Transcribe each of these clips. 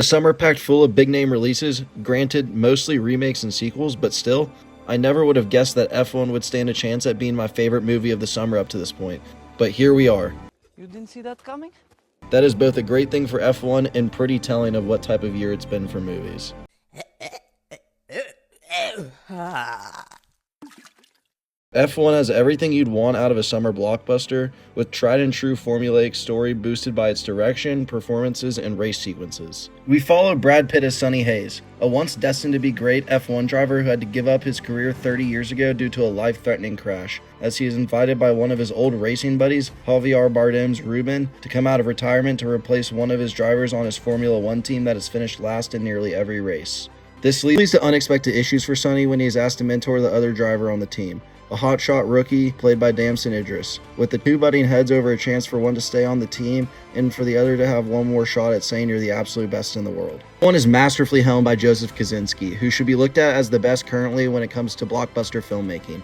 A summer packed full of big name releases, granted mostly remakes and sequels, but still, I never would have guessed that F1 would stand a chance at being my favorite movie of the summer up to this point. But here we are. You didn't see that coming? That is both a great thing for F1 and pretty telling of what type of year it's been for movies. F1 has everything you'd want out of a summer blockbuster, with tried and true formulaic story boosted by its direction, performances, and race sequences. We follow Brad Pitt as Sonny Hayes, a once destined to be great F1 driver who had to give up his career 30 years ago due to a life-threatening crash, as he is invited by one of his old racing buddies, Javier Bardem's Ruben, to come out of retirement to replace one of his drivers on his Formula One team that has finished last in nearly every race. This leads to unexpected issues for Sonny when he is asked to mentor the other driver on the team, a hotshot rookie played by Damson Idris, with the two butting heads over a chance for one to stay on the team and for the other to have one more shot at saying you're the absolute best in the world. One is masterfully helmed by Joseph Kosinski, who should be looked at as the best currently when it comes to blockbuster filmmaking.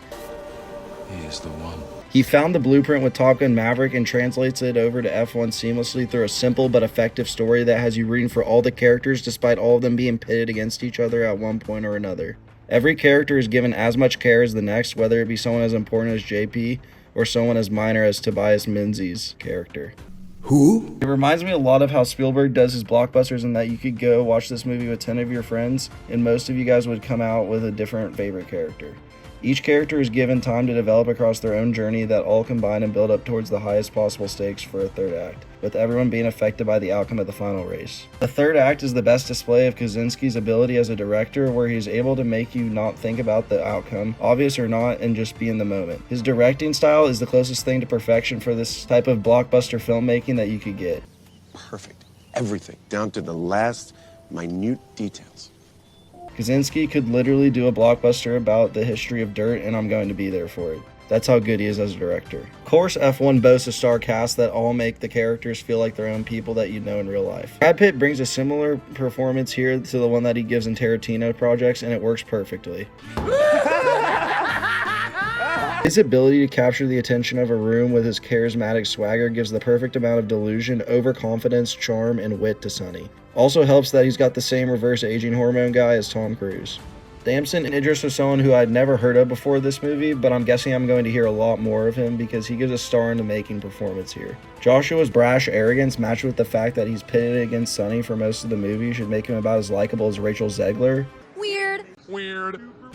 He is the one. He found the blueprint with Top Gun Maverick and translates it over to F1 seamlessly through a simple but effective story that has you rooting for all the characters despite all of them being pitted against each other at one point or another. Every character is given as much care as the next, whether it be someone as important as JP or someone as minor as Tobias Menzies' character. Who? It reminds me a lot of how Spielberg does his blockbusters, in that you could go watch this movie with 10 of your friends and most of you guys would come out with a different favorite character. Each character is given time to develop across their own journey that all combine and build up towards the highest possible stakes for a third act, with everyone being affected by the outcome of the final race. The third act is the best display of Kosinski's ability as a director, where he's able to make you not think about the outcome, obvious or not, and just be in the moment. His directing style is the closest thing to perfection for this type of blockbuster filmmaking that you could get. Perfect. Everything, down to the last minute details. Kosinski could literally do a blockbuster about the history of dirt, and I'm going to be there for it. That's how good he is as a director. Of course, F1 boasts a star cast that all make the characters feel like their own people that you'd know in real life. Brad Pitt brings a similar performance here to the one that he gives in Tarantino projects, and it works perfectly. His ability to capture the attention of a room with his charismatic swagger gives the perfect amount of delusion, overconfidence, charm, and wit to Sonny. Also helps that he's got the same reverse aging hormone guy as Tom Cruise. Damson Idris was someone who I'd never heard of before this movie, but I'm guessing I'm going to hear a lot more of him because he gives a star in the making performance here. Joshua's brash arrogance matched with the fact that he's pitted against Sonny for most of the movie should make him about as likable as Rachel Zegler. Weird.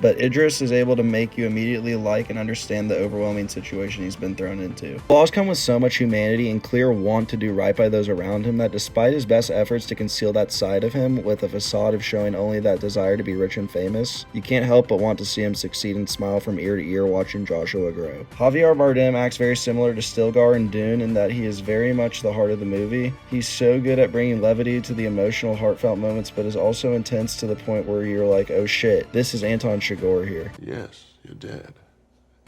But Idris is able to make you immediately like and understand the overwhelming situation he's been thrown into. Flaws come with so much humanity and clear want to do right by those around him that despite his best efforts to conceal that side of him with a facade of showing only that desire to be rich and famous, you can't help but want to see him succeed and smile from ear to ear watching Joshua grow. Javier Bardem acts very similar to Stilgar in Dune in that he is very much the heart of the movie. He's so good at bringing levity to the emotional, heartfelt moments, but is also intense to the point where you're like, oh shit, this is Anton Chigurh here. Yes, you're dead.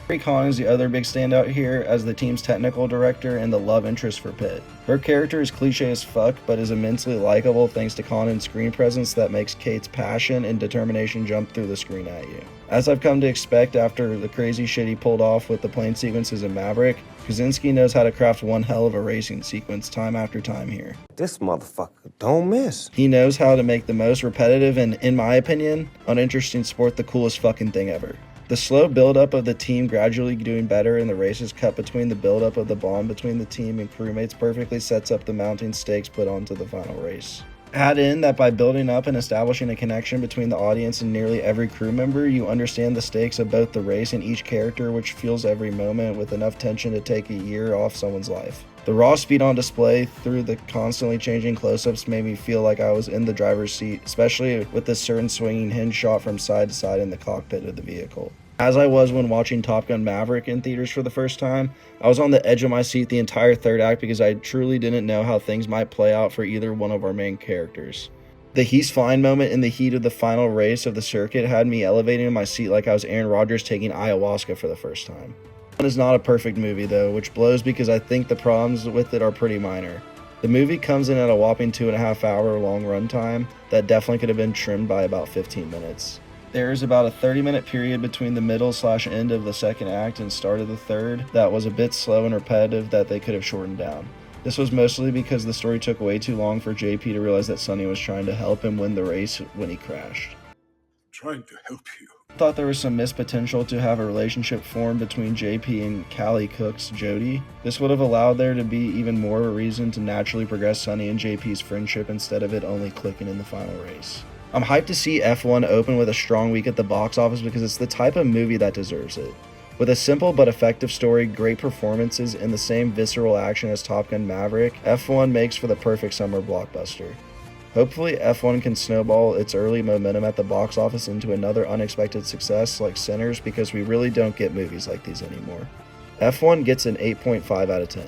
Carrie Conn is the other big standout here as the team's technical director and the love interest for Pitt. Her character is cliche as fuck, but is immensely likable thanks to Connon's screen presence that makes Kate's passion and determination jump through the screen at you. As I've come to expect after the crazy shit he pulled off with the plane sequences in Maverick, Kosinski knows how to craft one hell of a racing sequence time after time here. This motherfucker don't miss. He knows how to make the most repetitive and, in my opinion, uninteresting sport the coolest fucking thing ever. The slow build-up of the team gradually doing better in the races cut between the build-up of the bond between the team and crewmates perfectly sets up the mounting stakes put onto the final race. Add in that by building up and establishing a connection between the audience and nearly every crew member, you understand the stakes of both the race and each character, which feels every moment with enough tension to take a year off someone's life. The raw speed on display through the constantly changing close-ups made me feel like I was in the driver's seat, especially with this certain swinging hinge shot from side to side in the cockpit of the vehicle. As I was when watching Top Gun Maverick in theaters for the first time, I was on the edge of my seat the entire third act because I truly didn't know how things might play out for either one of our main characters. The "he's fine" moment in the heat of the final race of the circuit had me elevating in my seat like I was Aaron Rodgers taking ayahuasca for the first time. It is not a perfect movie though, which blows because I think the problems with it are pretty minor. The movie comes in at a whopping 2.5 hour long runtime that definitely could have been trimmed by about 15 minutes. There is about a 30-minute period between the middle/end of the second act and start of the third that was a bit slow and repetitive that they could have shortened down. This was mostly because the story took way too long for JP to realize that Sonny was trying to help him win the race when he crashed. Trying to help you. Thought there was some missed potential to have a relationship form between JP and Callie Cook's Jody. This would have allowed there to be even more of a reason to naturally progress Sonny and JP's friendship instead of it only clicking in the final race. I'm hyped to see F1 open with a strong week at the box office because it's the type of movie that deserves it. With a simple but effective story, great performances, and the same visceral action as Top Gun Maverick, F1 makes for the perfect summer blockbuster. Hopefully, F1 can snowball its early momentum at the box office into another unexpected success like Sinners, because we really don't get movies like these anymore. F1 gets an 8.5 out of 10.